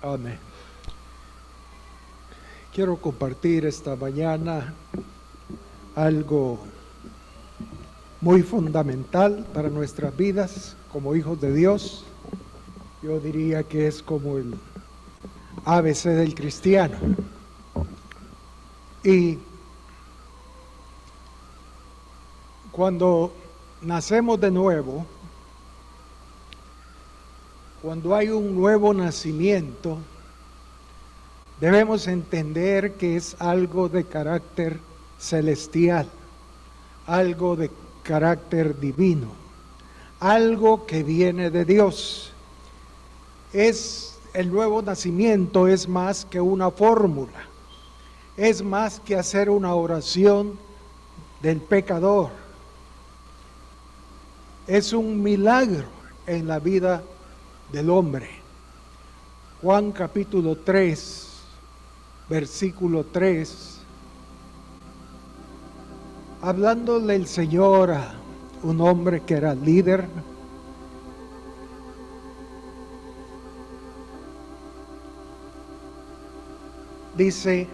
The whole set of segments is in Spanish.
Amén. Quiero compartir esta mañana algo muy fundamental para nuestras vidas como hijos de Dios. Yo diría que es como el ABC del cristiano. Y cuando nacemos de nuevo, cuando hay un nuevo nacimiento, debemos entender que es algo de carácter celestial, algo de carácter divino, algo que viene de Dios. El nuevo nacimiento es más que una fórmula, es más que hacer una oración del pecador. Es un milagro en la vida del hombre. Juan capítulo 3, versículo 3, hablándole el Señor a un hombre que era líder, dice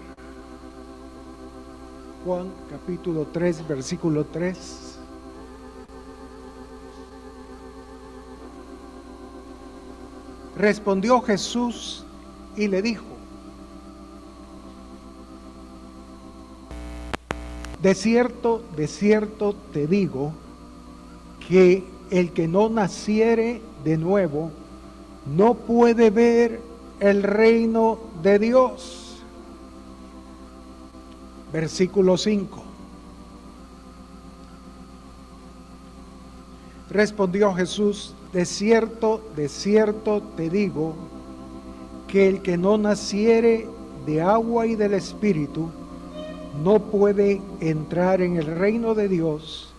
Juan capítulo 3, versículo 3, respondió Jesús y le dijo: de cierto te digo, que el que no naciere de nuevo no puede ver el reino de Dios. Versículo 5. Respondió Jesús: de cierto te digo, que el que no naciere de agua y del Espíritu no puede entrar en el reino de Dios.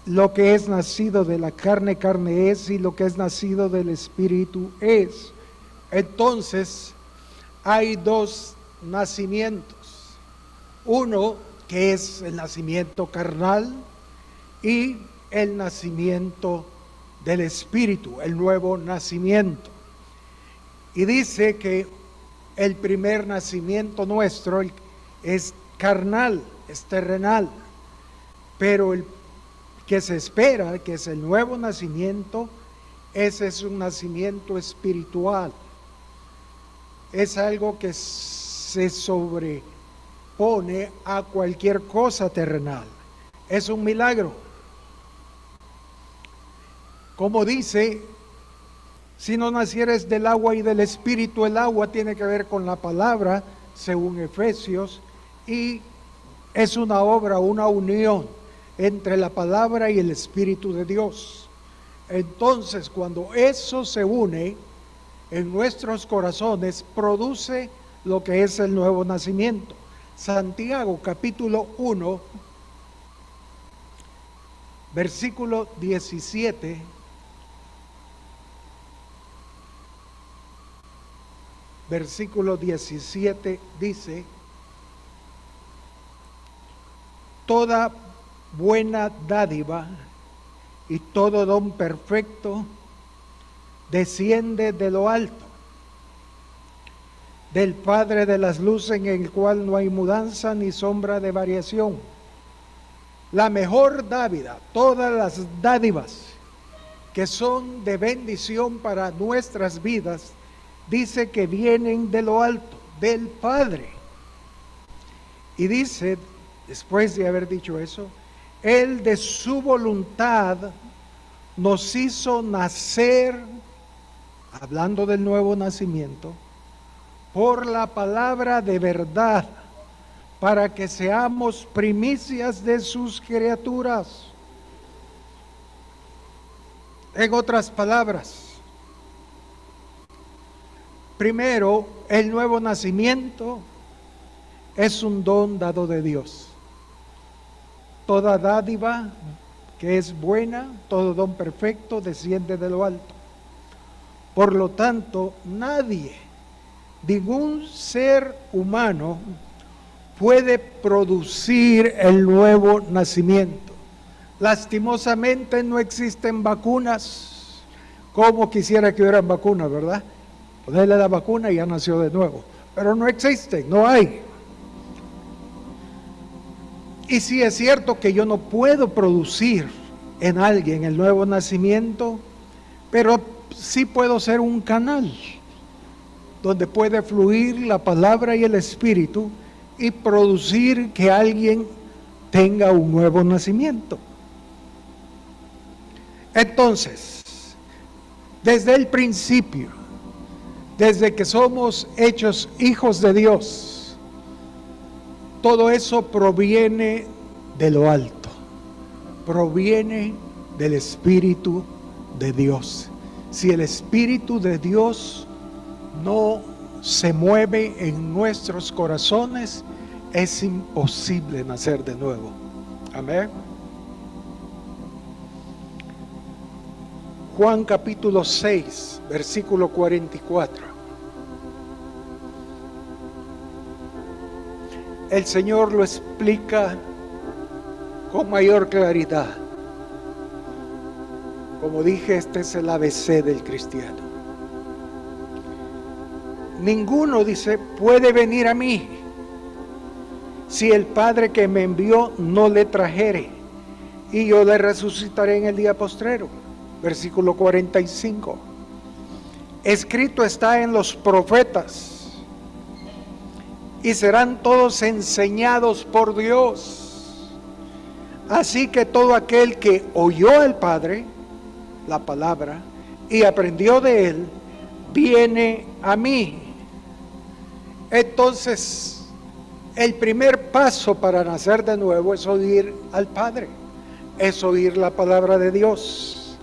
Lo que es nacido de la carne, carne es, y lo que es nacido del Espíritu es. Entonces, hay dos nacimientos. Uno que es el nacimiento carnal y el nacimiento del Espíritu, el nuevo nacimiento. Y dice que el primer nacimiento nuestro es carnal, es terrenal, pero el que se espera, que es el nuevo nacimiento, ese es un nacimiento espiritual. Es algo que se sobrepone a cualquier cosa terrenal. Es un milagro. Como dice, si no nacieres del agua y del Espíritu, el agua tiene que ver con la palabra, según Efesios, y es una obra, una unión entre la palabra y el Espíritu de Dios. Entonces, cuando eso se une en nuestros corazones, produce lo que es el nuevo nacimiento. Santiago capítulo 1, versículo 17, versículo 17 dice: toda buena dádiva y todo don perfecto desciende de lo alto, del Padre de las luces, en el cual no hay mudanza ni sombra de variación. La mejor dávida, todas las dádivas que son de bendición para nuestras vidas, dice que vienen de lo alto, del Padre. Y dice, después de haber dicho eso, Él de su voluntad nos hizo nacer, hablando del nuevo nacimiento, por la palabra de verdad, para que seamos primicias de sus criaturas. En otras palabras, primero, el nuevo nacimiento es un don dado de Dios. Toda dádiva que es buena, todo don perfecto desciende de lo alto. Por lo tanto, nadie, ningún ser humano puede producir el nuevo nacimiento. Lastimosamente no existen vacunas, como quisiera que hubieran vacunas, ¿verdad? Ponerle la vacuna y ya nació de nuevo. Pero no existe, no hay. Y sí es cierto que yo no puedo producir en alguien el nuevo nacimiento, pero sí puedo ser un canal donde puede fluir la palabra y el Espíritu y producir que alguien tenga un nuevo nacimiento. Entonces, desde el principio, desde que somos hechos hijos de Dios, todo eso proviene de lo alto, proviene del Espíritu de Dios. Si el Espíritu de Dios no se mueve en nuestros corazones, es imposible nacer de nuevo. Amén. Juan capítulo 6, versículo 44. El Señor lo explica con mayor claridad. Como dije, este es el ABC del cristiano. Ninguno, dice, puede venir a mí si el Padre que me envió no le trajere, y yo le resucitaré en el día postrero. Versículo 45. Escrito está en los profetas, y serán todos enseñados por Dios. Así que todo aquel que oyó al Padre, la palabra, y aprendió de él, viene a mí. Entonces, el primer paso para nacer de nuevo es oír al Padre, es oír la palabra de Dios.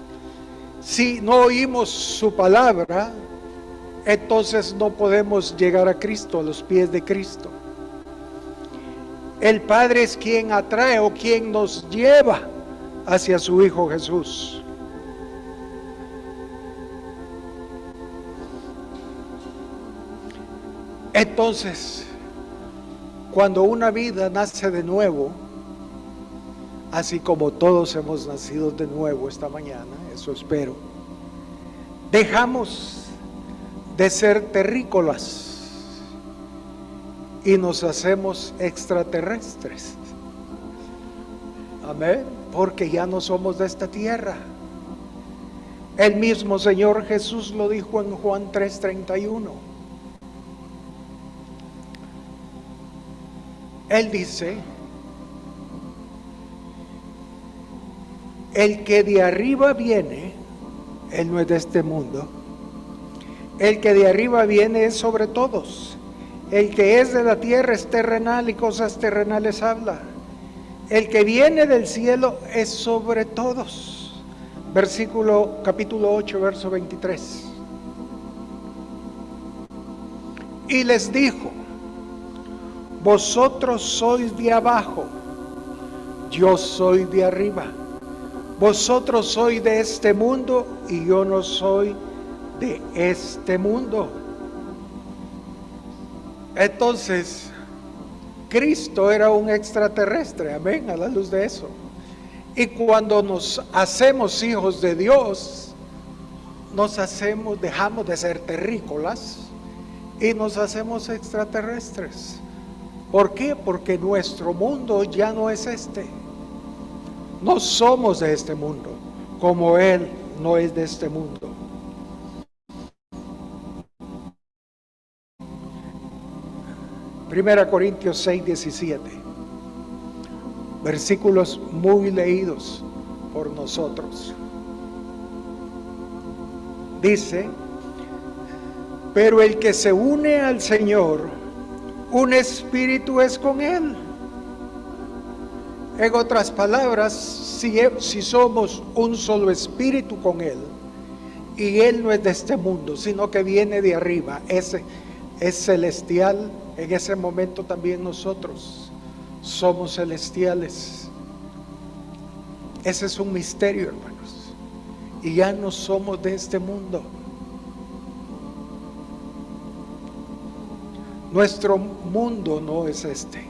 Si no oímos su palabra, entonces no podemos llegar a Cristo, a los pies de Cristo. El Padre es quien atrae o quien nos lleva hacia su Hijo Jesús. Entonces, cuando una vida nace de nuevo, así como todos hemos nacido de nuevo esta mañana, eso espero, dejamos de ser terrícolas y nos hacemos extraterrestres. Amén, porque ya no somos de esta tierra. El mismo Señor Jesús lo dijo en Juan 3:31. Él dice, el que de arriba viene, él no es de este mundo, el que de arriba viene es sobre todos, el que es de la tierra es terrenal y cosas terrenales habla, el que viene del cielo es sobre todos. Capítulo 8, verso 23. Y les dijo, vosotros sois de abajo, yo soy de arriba. Vosotros sois de este mundo y yo no soy de este mundo. Entonces, Cristo era un extraterrestre, amén, a la luz de eso. Y cuando nos hacemos hijos de Dios, dejamos de ser terrícolas y nos hacemos extraterrestres. ¿Por qué? Porque nuestro mundo ya no es este. No somos de este mundo, como Él no es de este mundo. Primera Corintios 6:17. Versículos muy leídos por nosotros. Dice, pero el que se une al Señor, un espíritu es con Él. En otras palabras, si somos un solo espíritu con Él, y Él no es de este mundo, sino que viene de arriba, es celestial, en ese momento también nosotros somos celestiales. Ese es un misterio, hermanos, y ya no somos de este mundo. Nuestro mundo no es este.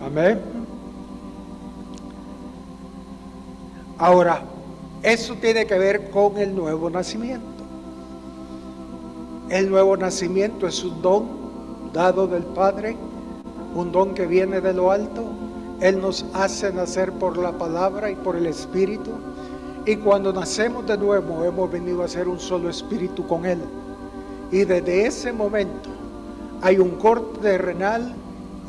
Amén. Ahora, eso tiene que ver con el nuevo nacimiento. El nuevo nacimiento es un don dado del Padre, un don que viene de lo alto. Él nos hace nacer por la palabra y por el Espíritu. Y cuando nacemos de nuevo, hemos venido a ser un solo espíritu con Él. Y desde ese momento hay un corte terrenal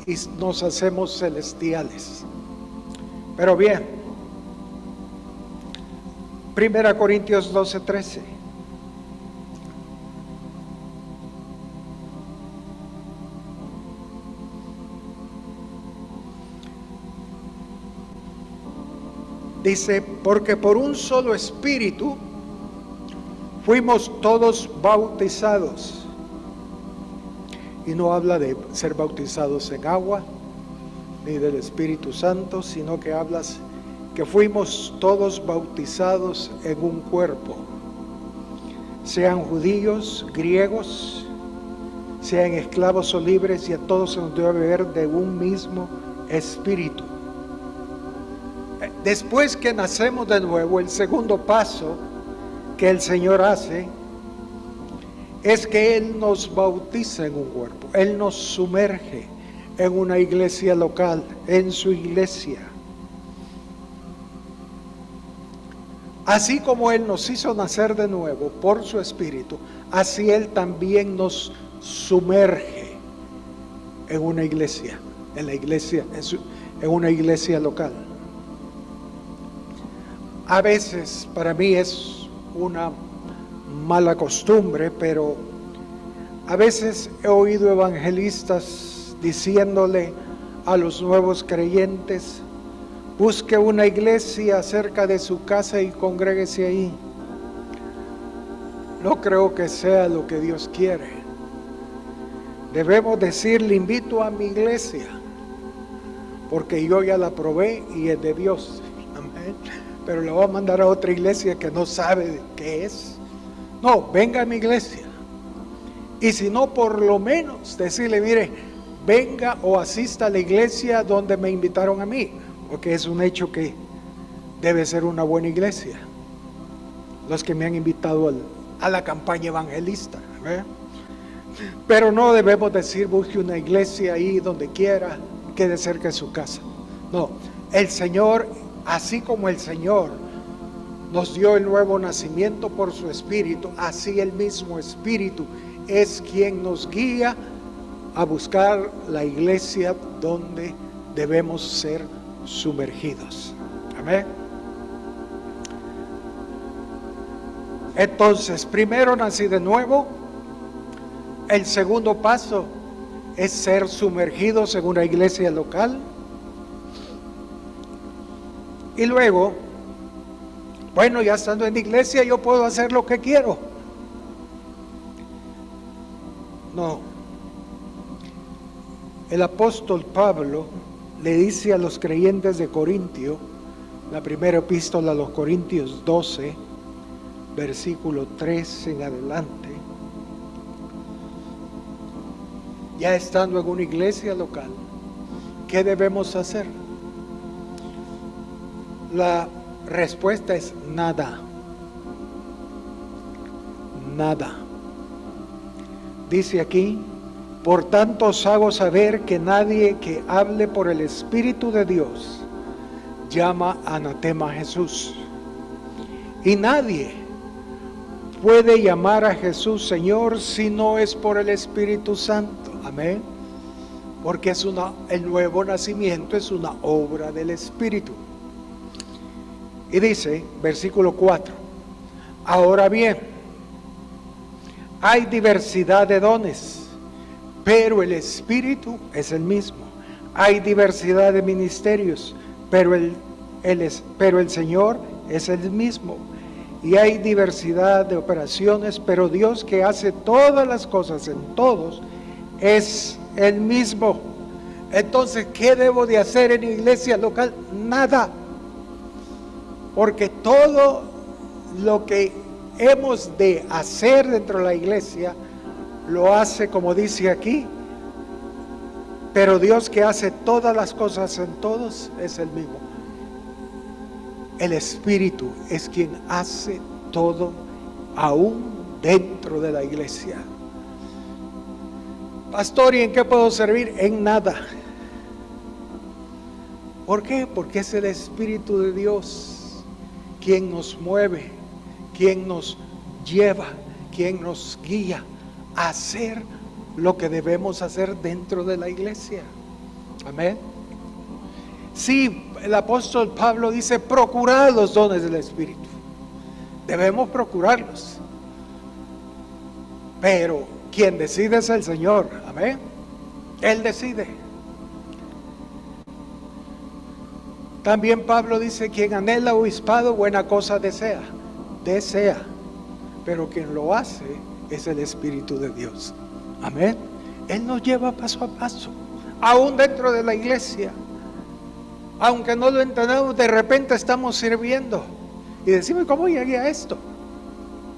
y nos hacemos celestiales. Pero bien, 1 Corintios 12:13. Dice, porque por un solo espíritu fuimos todos bautizados. Y no habla de ser bautizados en agua, ni del Espíritu Santo, sino que hablas que fuimos todos bautizados en un cuerpo. Sean judíos, griegos, sean esclavos o libres, y a todos se nos debe beber de un mismo espíritu. Después que nacemos de nuevo, el segundo paso que el Señor hace es que Él nos bautiza en un cuerpo. Él nos sumerge en una iglesia local, en su iglesia. Así como Él nos hizo nacer de nuevo por su Espíritu, así Él también nos sumerge en una iglesia, en una iglesia local. A veces para mí es una mala costumbre, pero a veces he oído evangelistas diciéndole a los nuevos creyentes: busque una iglesia cerca de su casa y congréguese ahí. No creo que sea lo que Dios quiere. Debemos decir: le invito a mi iglesia, porque yo ya la probé y es de Dios. Amén. Pero le voy a mandar a otra iglesia que no sabe qué es. No, venga a mi iglesia. Y si no, por lo menos decirle: mire, venga o asista a la iglesia donde me invitaron a mí, porque es un hecho que debe ser una buena iglesia. Los que me han invitado a la campaña evangelista, ¿eh? Pero no debemos decir: busque una iglesia ahí donde quiera, quede cerca de su casa. No, el Señor, así como el Señor nos dio el nuevo nacimiento por su Espíritu, así el mismo Espíritu es quien nos guía a buscar la iglesia donde debemos ser sumergidos. Amén. Entonces, primero nací de nuevo. El segundo paso es ser sumergidos en una iglesia local. Y luego, bueno, ya estando en la iglesia, yo puedo hacer lo que quiero. No. El apóstol Pablo le dice a los creyentes de Corintio, la primera epístola a los Corintios 12, versículo 3 en adelante, ya estando en una iglesia local, ¿qué debemos hacer? La respuesta es nada. Nada. Dice aquí: por tanto os hago saber que nadie que hable por el Espíritu de Dios llama anatema a Jesús. Y nadie puede llamar a Jesús Señor si no es por el Espíritu Santo. Amén. Porque el nuevo nacimiento es una obra del Espíritu. Y dice, versículo 4, ahora bien, hay diversidad de dones, pero el Espíritu es el mismo. Hay diversidad de ministerios, pero el Señor es el mismo. Y hay diversidad de operaciones, pero Dios, que hace todas las cosas en todos, es el mismo. Entonces, ¿qué debo de hacer en iglesia local? Nada. Porque todo lo que hemos de hacer dentro de la iglesia lo hace, como dice aquí, pero Dios, que hace todas las cosas en todos, es el mismo. El Espíritu es quien hace todo, aún dentro de la iglesia. Pastor, ¿y en qué puedo servir? En nada. ¿Por qué? Porque es el Espíritu de Dios quien nos mueve, quien nos lleva, quien nos guía a hacer lo que debemos hacer dentro de la iglesia. Amén. Sí, el apóstol Pablo dice: procurad los dones del Espíritu. Debemos procurarlos. Pero quien decide es el Señor. Amén. Él decide. También Pablo dice: quien anhela obispado, buena cosa desea. Desea. Pero quien lo hace es el Espíritu de Dios. Amén. Él nos lleva paso a paso. Aún dentro de la iglesia. Aunque no lo entendamos, de repente estamos sirviendo. Y decimos: ¿cómo llegué a esto?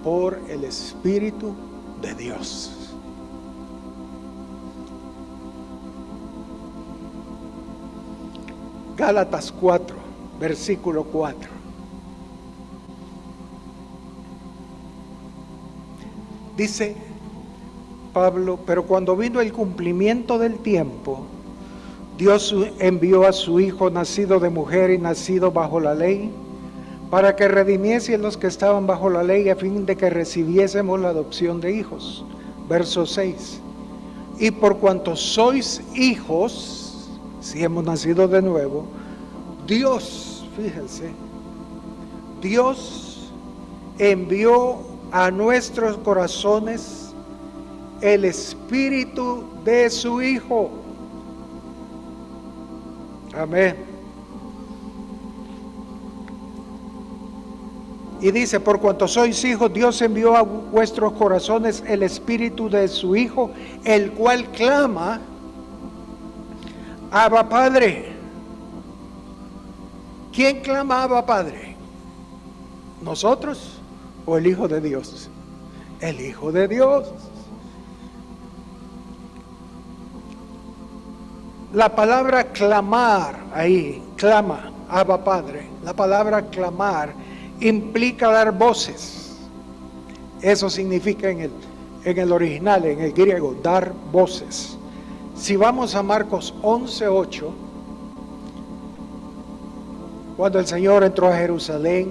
Por el Espíritu de Dios. Gálatas 4, versículo 4. Dice Pablo: pero cuando vino el cumplimiento del tiempo, Dios envió a su Hijo, nacido de mujer y nacido bajo la ley, para que redimiese a los que estaban bajo la ley, a fin de que recibiésemos la adopción de hijos. Verso 6. Y por cuanto sois hijos, si hemos nacido de nuevo, Dios, fíjense, Dios envió a nuestros corazones el Espíritu de su Hijo. Amén. Y dice: por cuanto sois hijos, Dios envió a vuestros corazones el Espíritu de su Hijo, el cual clama: Abba Padre. ¿Quién clama Abba Padre? ¿Nosotros o el Hijo de Dios? El Hijo de Dios. La palabra clamar, ahí, clama, Abba Padre. La palabra clamar implica dar voces. Eso significa en el original, en el griego, dar voces. Si vamos a Marcos 11:8, cuando el Señor entró a Jerusalén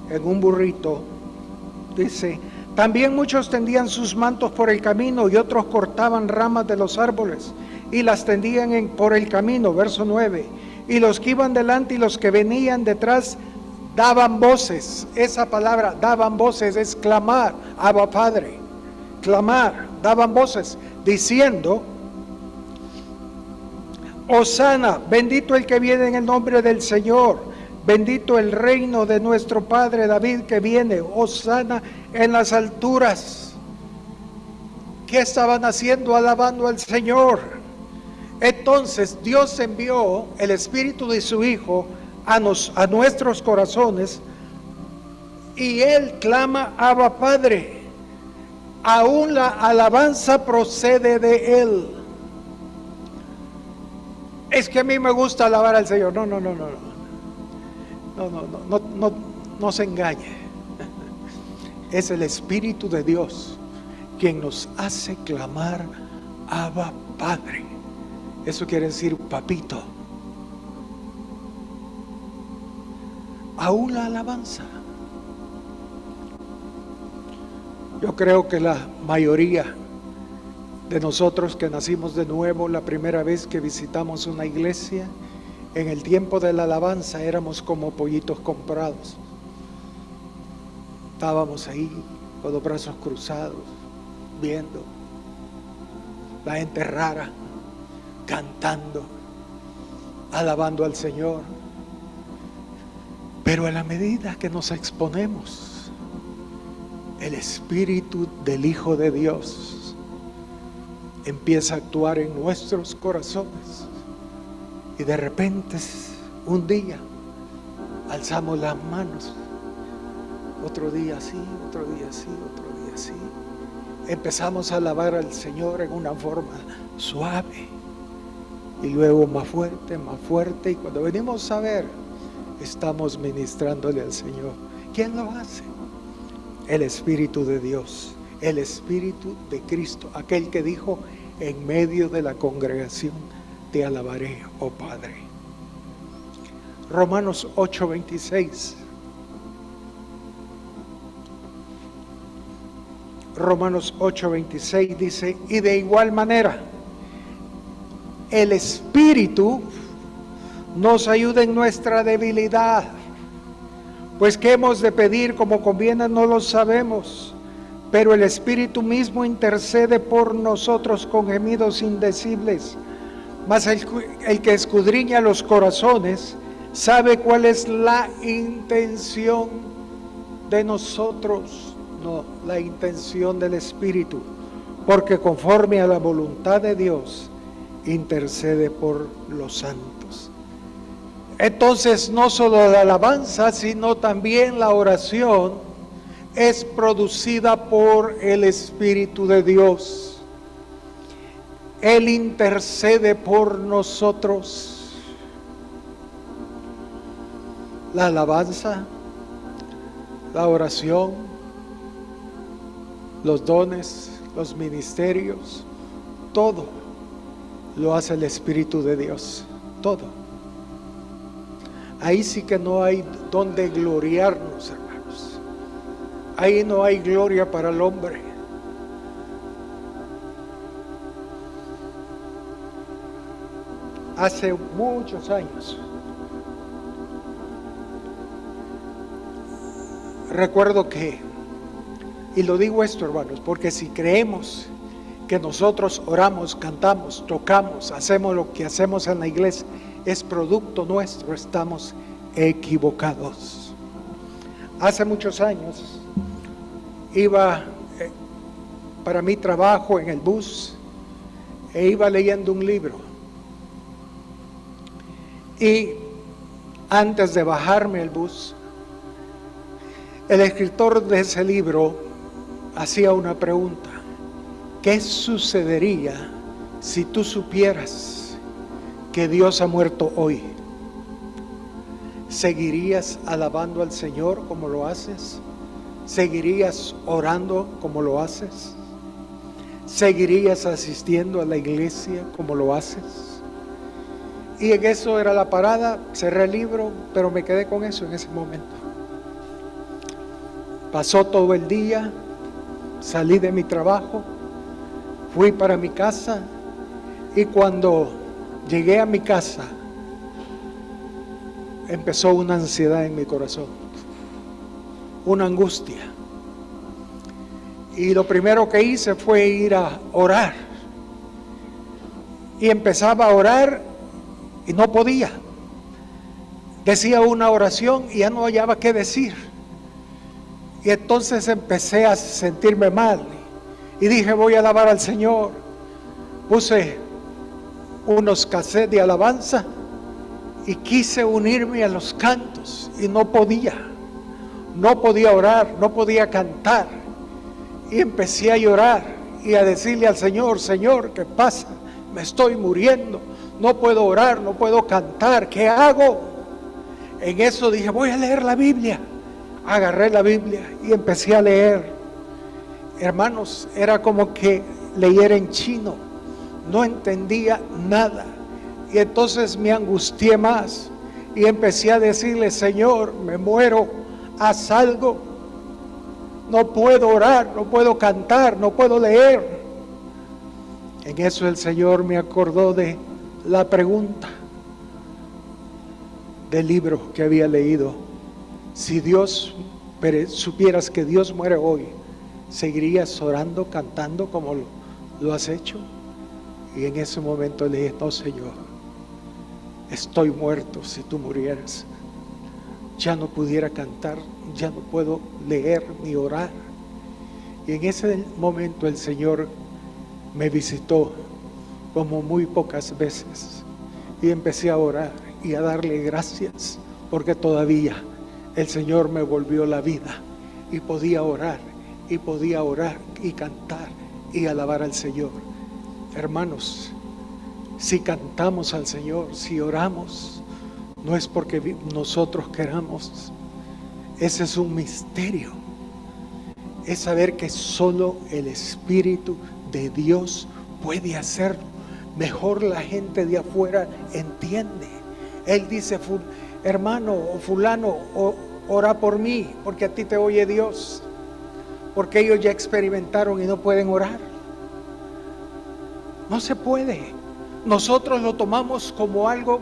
en un burrito, dice: también muchos tendían sus mantos por el camino y otros cortaban ramas de los árboles y las tendían por el camino. Verso 9. Y los que iban delante y los que venían detrás daban voces. Esa palabra, daban voces, es clamar, Abba Padre. Clamar, daban voces, diciendo: Hosana, bendito el que viene en el nombre del Señor, bendito el reino de nuestro Padre David que viene, Hosana en las alturas. ¿Qué estaban haciendo? Alabando al Señor. Entonces Dios envió el Espíritu de su Hijo a nuestros corazones, y Él clama: Abba Padre. Aún la alabanza procede de Él. Es que a mí me gusta alabar al Señor. No se engañe. Es el Espíritu de Dios quien nos hace clamar: Abba Padre. Eso quiere decir papito. Aún la alabanza. Yo creo que la mayoría de nosotros que nacimos de nuevo, la primera vez que visitamos una iglesia, en el tiempo de la alabanza éramos como pollitos comprados. Estábamos ahí con los brazos cruzados, viendo la gente rara, cantando, alabando al Señor. Pero a la medida que nos exponemos, el Espíritu del Hijo de Dios empieza a actuar en nuestros corazones, y de repente un día alzamos las manos, otro día así, otro día así, otro día así. Empezamos a alabar al Señor en una forma suave, y luego más fuerte, y cuando venimos a ver, estamos ministrándole al Señor. ¿Quién lo hace? El Espíritu de Dios. el Espíritu de Cristo, aquel que dijo: en medio de la congregación te alabaré, oh Padre. Romanos 8:26. Romanos 8:26 dice: y de igual manera el Espíritu nos ayuda en nuestra debilidad, pues qué hemos de pedir como conviene no lo sabemos, pero el Espíritu mismo intercede por nosotros con gemidos indecibles. Mas el que escudriña los corazones sabe cuál es la intención de nosotros. No, la intención del Espíritu, porque conforme a la voluntad de Dios intercede por los santos. Entonces, no solo la alabanza, sino también la oración es producida por el Espíritu de Dios. Él intercede por nosotros. La alabanza, la oración, los dones, los ministerios, todo lo hace el Espíritu de Dios, todo. Ahí sí que no hay donde gloriarnos, hermanos. Ahí no hay gloria para el hombre. Hace muchos años, recuerdo que, y lo digo esto, hermanos, porque si creemos que nosotros oramos, cantamos, tocamos, hacemos lo que hacemos en la iglesia, es producto nuestro, estamos equivocados. Hace muchos años iba para mi trabajo en el bus e iba leyendo un libro, y antes de bajarme el bus, el escritor de ese libro hacía una pregunta: ¿qué sucedería si tú supieras que Dios ha muerto hoy? ¿Seguirías alabando al Señor como lo haces? ¿Seguirías orando como lo haces? ¿Seguirías asistiendo a la iglesia como lo haces? Y en eso era la parada. Cerré el libro, pero me quedé con eso en ese momento. Pasó todo el día, salí de mi trabajo, fui para mi casa, y cuando llegué a mi casa empezó una ansiedad en mi corazón, una angustia. Y lo primero que hice fue ir a orar. Y empezaba a orar y no podía. Decía una oración y ya no hallaba qué decir. Y entonces empecé a sentirme mal. Y dije: voy a alabar al Señor. Puse unos cassettes de alabanza y quise unirme a los cantos y no podía. No podía orar, no podía cantar. Y empecé a llorar y a decirle al Señor: Señor, ¿qué pasa? Me estoy muriendo. No puedo orar, no puedo cantar. ¿Qué hago? En eso dije: voy a leer la Biblia. Agarré la Biblia y empecé a leer. Hermanos, era como que leyera en chino. No entendía nada. Y entonces me angustié más y empecé a decirle: Señor, me muero, haz algo. No puedo orar, no puedo cantar, no puedo leer. En eso el Señor me acordó de la pregunta del libro que había leído: si supieras que Dios muere hoy, ¿seguirías orando, cantando como lo has hecho? Y en ese momento le dije: no, Señor, estoy muerto. Si tú murieras, ya no pudiera cantar, ya no puedo leer ni orar. Y en ese momento el Señor me visitó como muy pocas veces, y empecé a orar y a darle gracias, porque todavía el Señor me volvió la vida y podía orar y cantar y alabar al Señor. Hermanos, si cantamos al Señor, si oramos, no es porque nosotros queramos. Ese es un misterio. es saber que solo el Espíritu de Dios puede hacerlo. Mejor la gente de afuera entiende. Él dice, hermano o fulano, ora por mí, porque a ti te oye Dios. Porque ellos ya experimentaron y no pueden orar. No se puede. Nosotros lo tomamos como algo,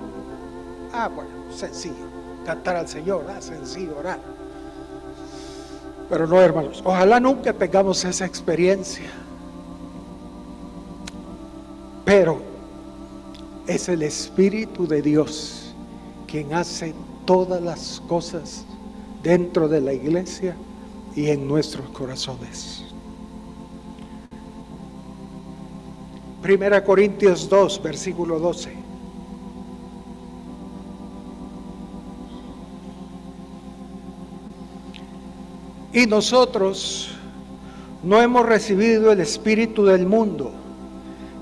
bueno, sencillo. Cantar al Señor, sencillo, orar. Pero no, hermanos, ojalá nunca tengamos esa experiencia. Pero es el Espíritu de Dios quien hace todas las cosas dentro de la iglesia y en nuestros corazones. 1 Corintios 2, versículo 12. Y nosotros no hemos recibido el espíritu del mundo,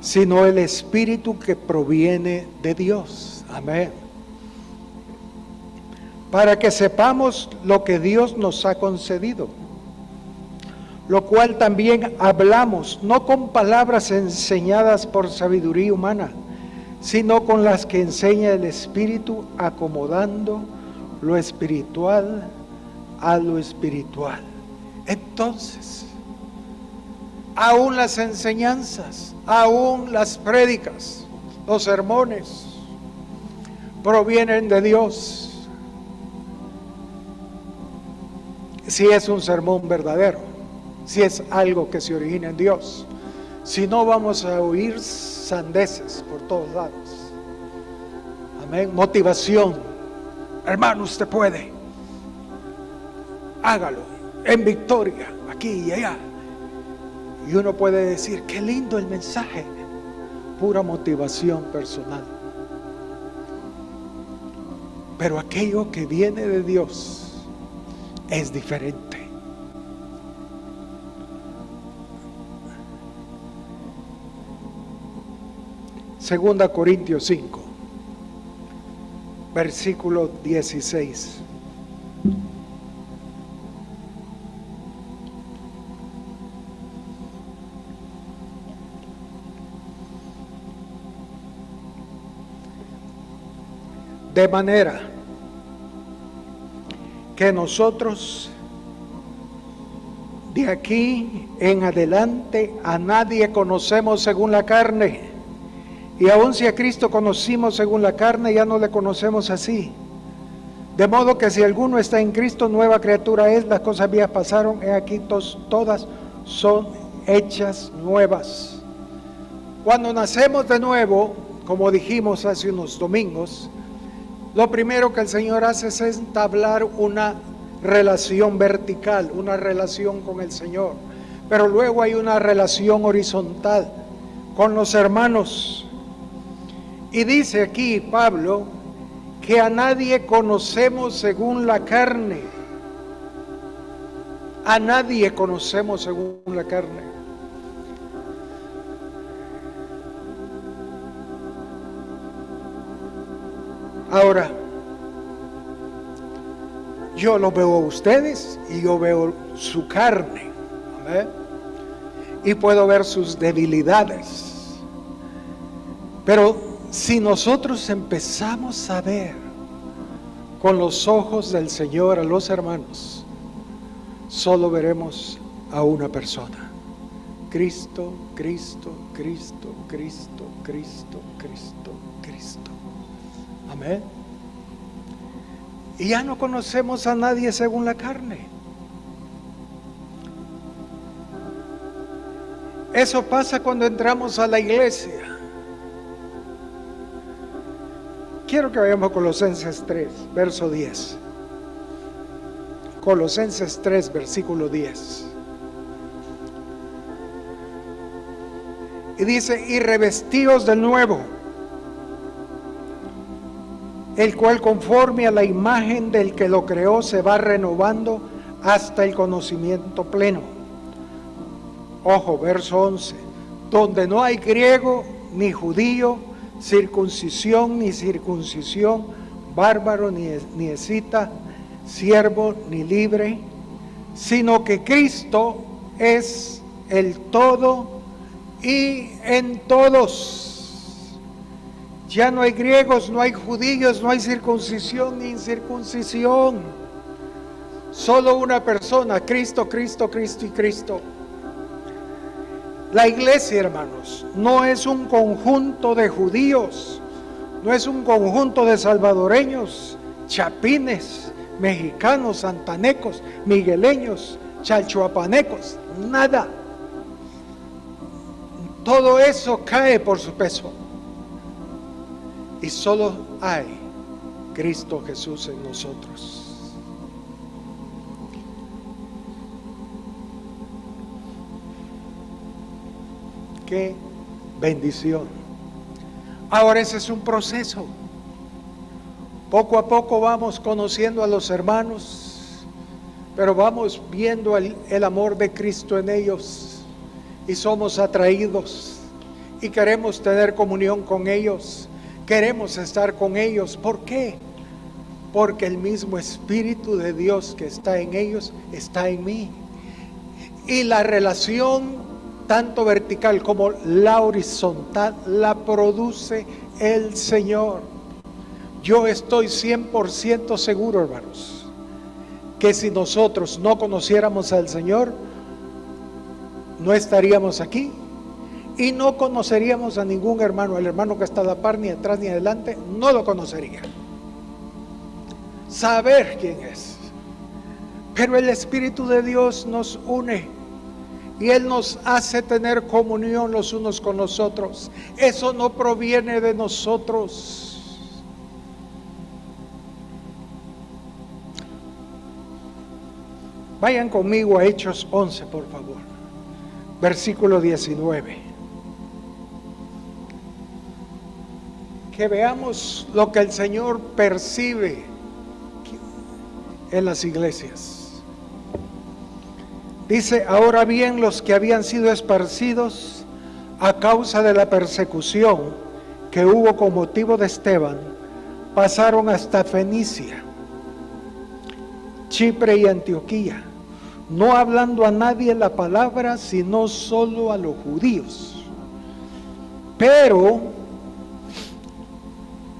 sino el espíritu que proviene de Dios. Amén. Para que sepamos lo que Dios nos ha concedido, lo cual también hablamos, no con palabras enseñadas por sabiduría humana, sino con las que enseña el Espíritu, acomodando lo espiritual a lo espiritual. Entonces, aún las enseñanzas, aún las prédicas, los sermones, provienen de Dios. Si es un sermón verdadero, si es algo que se origina en Dios. Si no, vamos a oír sandeces por todos lados. Amén. Motivación. Hermano, usted puede. Hágalo en victoria, aquí y allá. Y uno puede decir, qué lindo el mensaje. Pura motivación personal. Pero aquello que viene de Dios es diferente. Segunda Corintios 5, versículo 16. De manera que nosotros de aquí en adelante a nadie conocemos según la carne. Y aun si a Cristo conocimos según la carne, ya no le conocemos así. De modo que si alguno está en Cristo, nueva criatura es, las cosas viejas pasaron, he aquí todas son hechas nuevas. Cuando nacemos de nuevo, como dijimos hace unos domingos, lo primero que el Señor hace es entablar una relación vertical, una relación con el Señor. Pero luego hay una relación horizontal con los hermanos. Y dice aquí Pablo que a nadie conocemos según la carne. A nadie conocemos según la carne. Ahora, yo los veo a ustedes y yo veo su carne. ¿Amén? Y puedo ver sus debilidades. Pero si nosotros empezamos a ver con los ojos del Señor a los hermanos, solo veremos a una persona. Cristo, Cristo, Cristo, Cristo, Cristo, Cristo, Cristo. Amén. Y ya no conocemos a nadie según la carne. Eso pasa cuando entramos a la iglesia. Quiero que vayamos a Colosenses 3, verso 10. Colosenses 3, versículo 10. Y dice, y revestíos del nuevo, el cual conforme a la imagen del que lo creó se va renovando hasta el conocimiento pleno. Ojo, verso 11, donde no hay griego ni judío, circuncisión ni circuncisión, bárbaro ni escita, siervo ni libre, sino que Cristo es el todo y en todos. Ya no hay griegos, no hay judíos, no hay circuncisión ni incircuncisión. Solo una persona, Cristo, Cristo, Cristo y Cristo. La iglesia, hermanos, no es un conjunto de judíos, no es un conjunto de salvadoreños, chapines, mexicanos, santanecos, migueleños, chalchuapanecos, nada. Todo eso cae por su peso. Y solo hay Cristo Jesús en nosotros. ¡Qué bendición! Ahora ese es un proceso. Poco a poco vamos conociendo a los hermanos, pero vamos viendo el amor de Cristo en ellos y somos atraídos y queremos tener comunión con ellos, queremos estar con ellos. ¿Por qué? Porque el mismo Espíritu de Dios que está en ellos está en mí, y la relación tanto vertical como la horizontal la produce el Señor. Yo estoy 100% seguro, hermanos, que si nosotros no conociéramos al Señor, no estaríamos aquí y no conoceríamos a ningún hermano. El hermano que está a la par, ni atrás ni adelante, no lo conocería. Saber quién es. Pero el Espíritu de Dios nos une y Él nos hace tener comunión los unos con los otros. Eso no proviene de nosotros. Vayan conmigo a Hechos 11, por favor. Versículo 19. Que veamos lo que el Señor percibe en las iglesias. Dice: ahora bien, los que habían sido esparcidos a causa de la persecución que hubo con motivo de Esteban, pasaron hasta Fenicia, Chipre y Antioquía, no hablando a nadie la palabra, sino solo a los judíos. Pero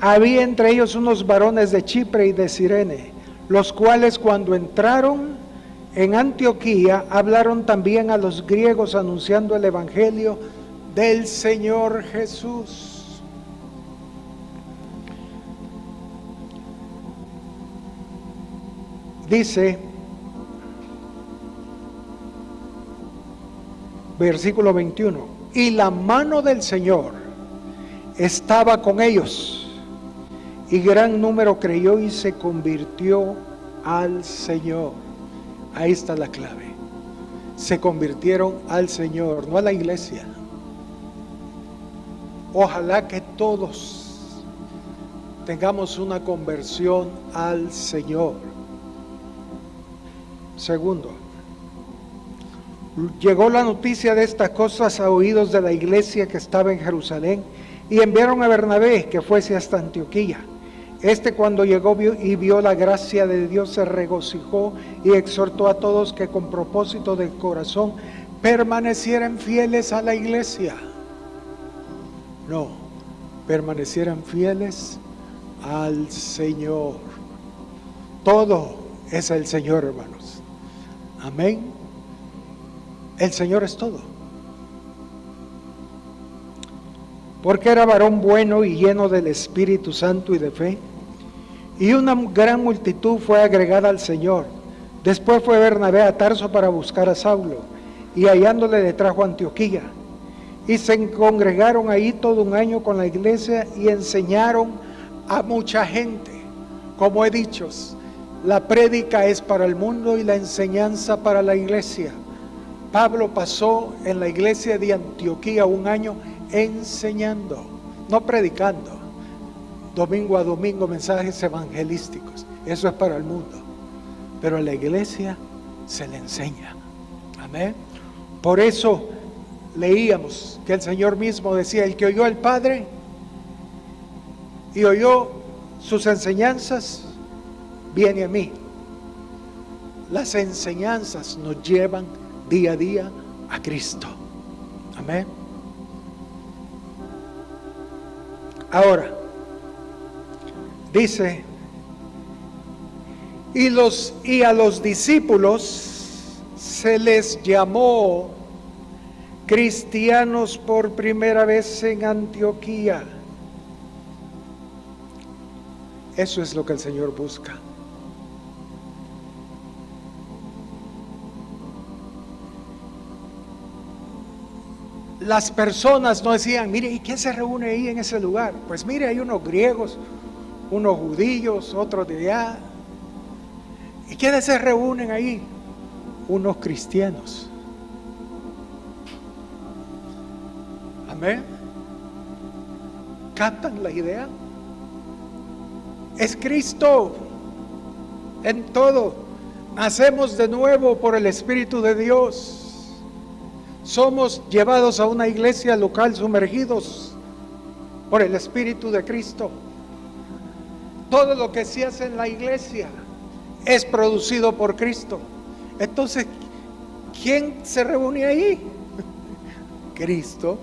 había entre ellos unos varones de Chipre y de Cirene, los cuales cuando entraron en Antioquía hablaron también a los griegos anunciando el evangelio del Señor Jesús. Dice, versículo 21, y la mano del Señor estaba con ellos, y gran número creyó y se convirtió al Señor. Ahí está la clave. Se convirtieron al Señor, no a la iglesia. Ojalá que todos tengamos una conversión al Señor. Segundo, llegó la noticia de estas cosas a oídos de la iglesia que estaba en Jerusalén, y enviaron a Bernabé que fuese hasta Antioquía. Cuando llegó y vio la gracia de Dios, se regocijó y exhortó a todos que con propósito del corazón permanecieran fieles a la iglesia. No, permanecieran fieles al Señor. Todo es el Señor, hermanos. Amén. El Señor es todo. Porque era varón bueno y lleno del Espíritu Santo y de fe, y una gran multitud fue agregada al Señor. Después fue Bernabé a Tarso para buscar a Saulo, y hallándole le trajo a Antioquía. Y se congregaron ahí todo un año con la iglesia y enseñaron a mucha gente. Como he dicho, la prédica es para el mundo y la enseñanza para la iglesia. Pablo pasó en la iglesia de Antioquía un año enseñando, no predicando, domingo a domingo mensajes evangelísticos. Eso es para el mundo, pero a la iglesia se le enseña. Amén. Por eso leíamos que el Señor mismo decía: el que oyó al Padre y oyó sus enseñanzas, viene a mí. Las enseñanzas nos llevan día a día a Cristo. Amén. Ahora, dice, y a los discípulos se les llamó cristianos por primera vez en Antioquía. Eso es lo que el Señor busca. Las personas no decían, mire, ¿y quién se reúne ahí en ese lugar? Pues mire, hay unos griegos, unos judíos, otros de allá. ¿Y quiénes se reúnen ahí? Unos cristianos. Amén. ¿Captan la idea? Es Cristo en todo. Nacemos de nuevo por el Espíritu de Dios. Somos llevados a una iglesia local, sumergidos por el Espíritu de Cristo. Todo lo que se hace en la iglesia es producido por Cristo. Entonces, ¿quién se reúne ahí? Cristo.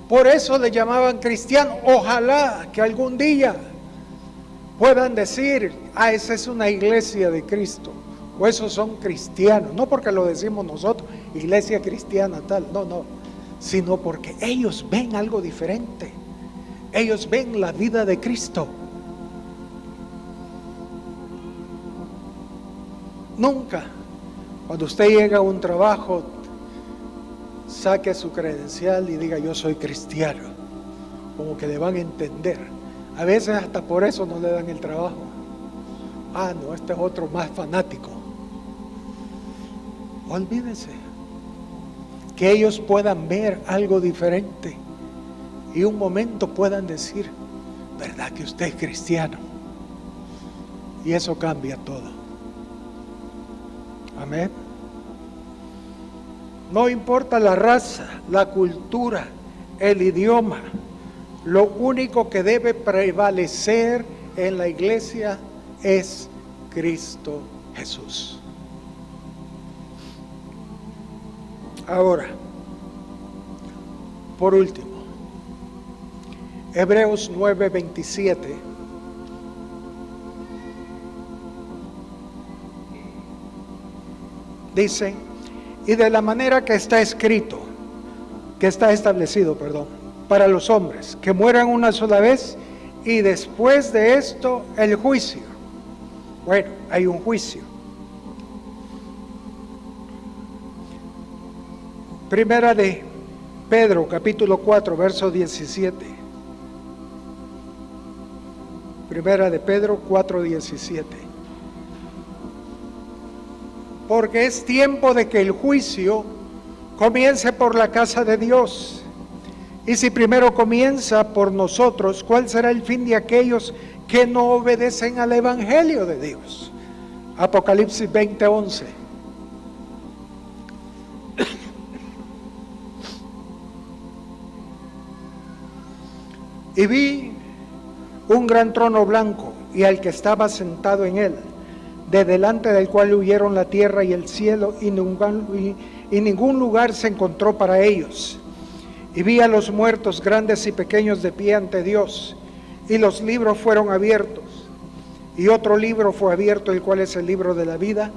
Por eso le llamaban cristiano. Ojalá que algún día puedan decir, esa es una iglesia de Cristo, o esos son cristianos. No porque lo decimos nosotros, iglesia cristiana tal, no, sino porque ellos ven algo diferente. Ellos ven la vida de Cristo. Nunca, cuando usted llega a un trabajo, saque su credencial y diga, yo soy cristiano. Como que le van a entender. A veces hasta por eso no le dan el trabajo. No, este es otro más fanático. Olvídense. Que ellos puedan ver algo diferente y un momento puedan decir, ¿verdad que usted es cristiano? Y eso cambia todo. Amén. No importa la raza, la cultura, el idioma. Lo único que debe prevalecer en la iglesia es Cristo Jesús. Ahora, por último, Hebreos 9:27 dice, y de la manera que está escrito, que está establecido, para los hombres, que mueran una sola vez y después de esto el juicio. Bueno, hay un juicio. Primera de Pedro, capítulo 4, verso 17. Primera de Pedro 4, 17. Porque es tiempo de que el juicio comience por la casa de Dios. Y si primero comienza por nosotros, ¿cuál será el fin de aquellos que no obedecen al Evangelio de Dios? Apocalipsis 20:11. Y vi un gran trono blanco y al que estaba sentado en él, de delante del cual huyeron la tierra y el cielo, y ningún lugar se encontró para ellos. Y vi a los muertos, grandes y pequeños, de pie ante Dios, y los libros fueron abiertos. Y otro libro fue abierto, el cual es el libro de la vida,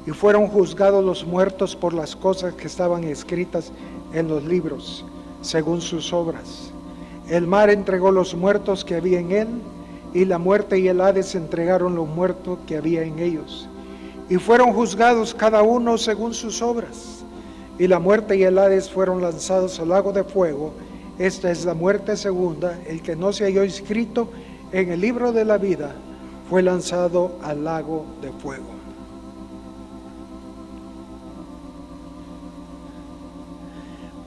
y fueron juzgados los muertos por las cosas que estaban escritas en los libros, según sus obras. El mar entregó los muertos que había en él, y la muerte y el Hades entregaron los muertos que había en ellos. Y fueron juzgados cada uno según sus obras. Y la muerte y el Hades fueron lanzados al lago de fuego. Esta es la muerte segunda. El que no se halló inscrito en el libro de la vida fue lanzado al lago de fuego.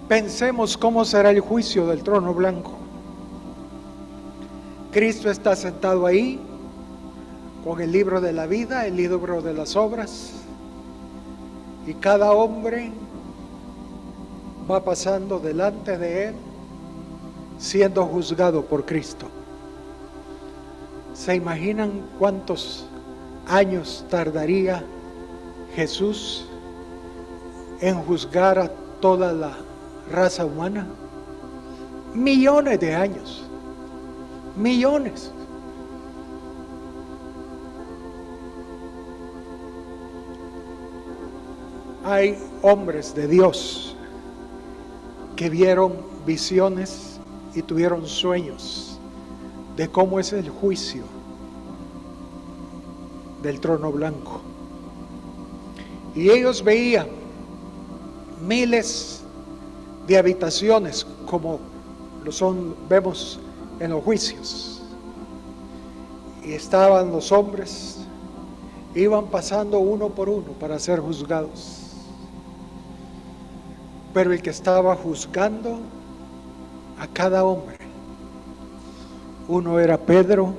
Pensemos cómo será el juicio del trono blanco. Cristo está sentado ahí con el libro de la vida, el libro de las obras, y cada hombre va pasando delante de él siendo juzgado por Cristo. ¿Se imaginan cuántos años tardaría Jesús en juzgar a toda la raza humana? Millones de años. Millones. Hay hombres de Dios que vieron visiones y tuvieron sueños de cómo es el juicio del trono blanco. Y ellos veían miles de habitaciones como vemos en los juicios. Y estaban los hombres, iban pasando uno por uno para ser juzgados. Pero el que estaba juzgando a cada hombre, uno era Pedro,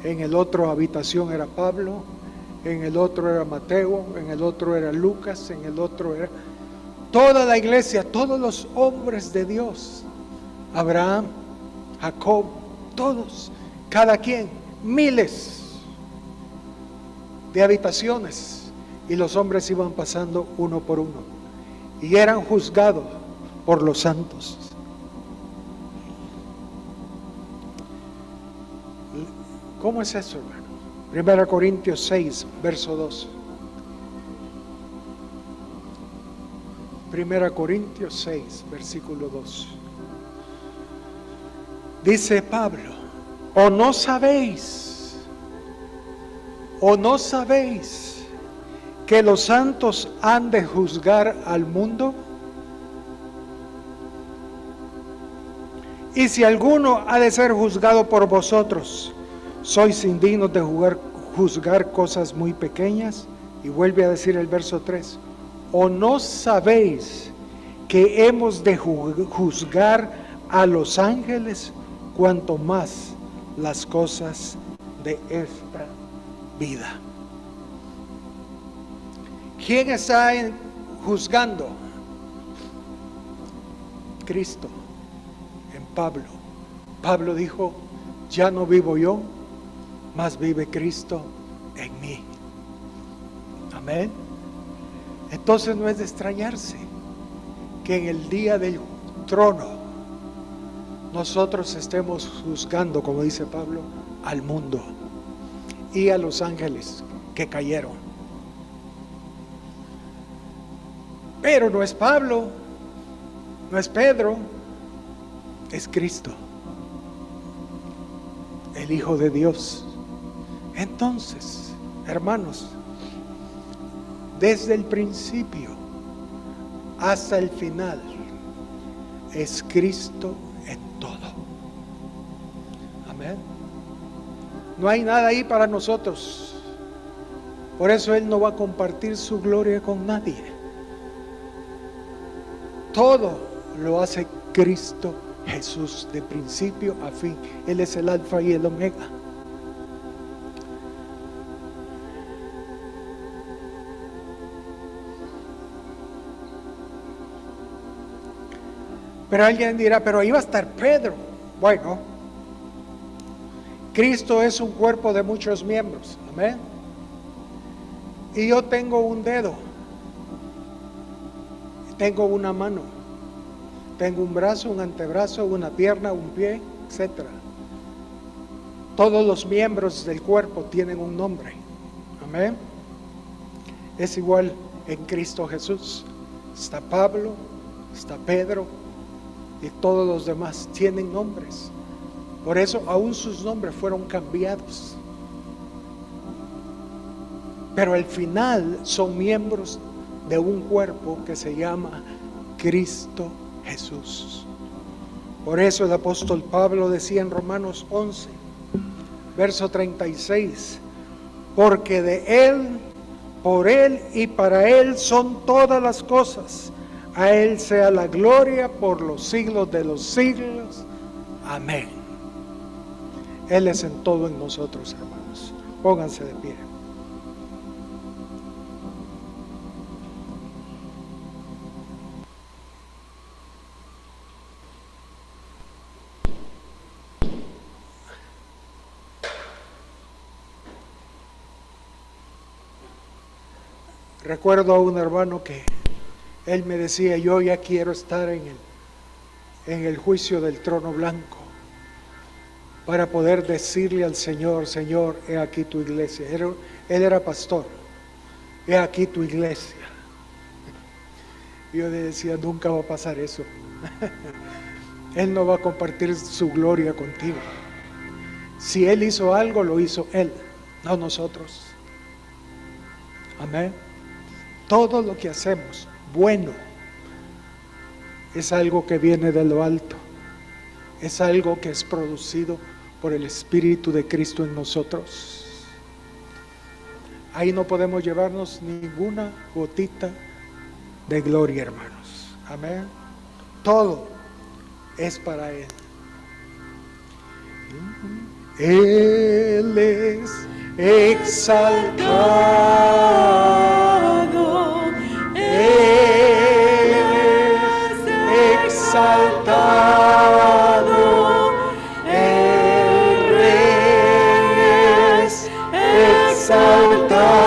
en el otro habitación era Pablo, en el otro era Mateo, en el otro era Lucas, en el otro era toda la iglesia, todos los hombres de Dios, Abraham, Jacob, todos, cada quien, miles de habitaciones, y los hombres iban pasando uno por uno y eran juzgados por los santos. ¿Cómo es eso, hermano? 1 Corintios 6, verso 2. 1 Corintios 6, versículo 2. Dice Pablo, ¿o no sabéis que los santos han de juzgar al mundo? Y si alguno ha de ser juzgado por vosotros, ¿sois indignos de juzgar cosas muy pequeñas? Y vuelve a decir el verso 3, ¿o no sabéis que hemos de juzgar a los ángeles, cuanto más las cosas de esta vida? ¿Quién está juzgando? Cristo en Pablo. Pablo dijo, ya no vivo yo, mas vive Cristo en mí. Amén. Entonces no es de extrañarse que en el día del trono nosotros estemos juzgando, como dice Pablo, al mundo y a los ángeles que cayeron. Pero no es Pablo, no es Pedro, es Cristo, el Hijo de Dios. Entonces, hermanos, desde el principio hasta el final, es Cristo en todo. Amén. No hay nada ahí para nosotros. Por eso Él no va a compartir su gloria con nadie. Todo lo hace Cristo Jesús de principio a fin. Él es el alfa y el omega. Pero alguien dirá, pero ahí va a estar Pedro. Bueno, Cristo es un cuerpo de muchos miembros. Amén. Y yo tengo un dedo, tengo una mano, tengo un brazo, un antebrazo, una pierna, un pie, etc. Todos los miembros del cuerpo tienen un nombre. Amén. Es igual en Cristo Jesús. Está Pablo, está Pedro, y todos los demás tienen nombres. Por eso aún sus nombres fueron cambiados. Pero al final son miembros de un cuerpo que se llama Cristo Jesús. Por eso el apóstol Pablo decía en Romanos 11, verso 36, porque de Él, por Él y para Él son todas las cosas. A Él sea la gloria por los siglos de los siglos. Amén. Él es en todo en nosotros, hermanos. Pónganse de pie. Recuerdo a un hermano que Él me decía, yo ya quiero estar en el juicio del trono blanco, para poder decirle al Señor, Señor, he aquí tu iglesia. Él era pastor, he aquí tu iglesia. Yo le decía, nunca va a pasar eso. Él no va a compartir su gloria contigo. Si Él hizo algo, lo hizo Él, no nosotros. Amén. Todo lo que hacemos, bueno, es algo que viene de lo alto. Es algo que es producido por el Espíritu de Cristo en nosotros. Ahí no podemos llevarnos ninguna gotita de gloria, hermanos. Amén. Todo es para Él. Él es exaltado. Él es exaltado. El Rey es exaltado.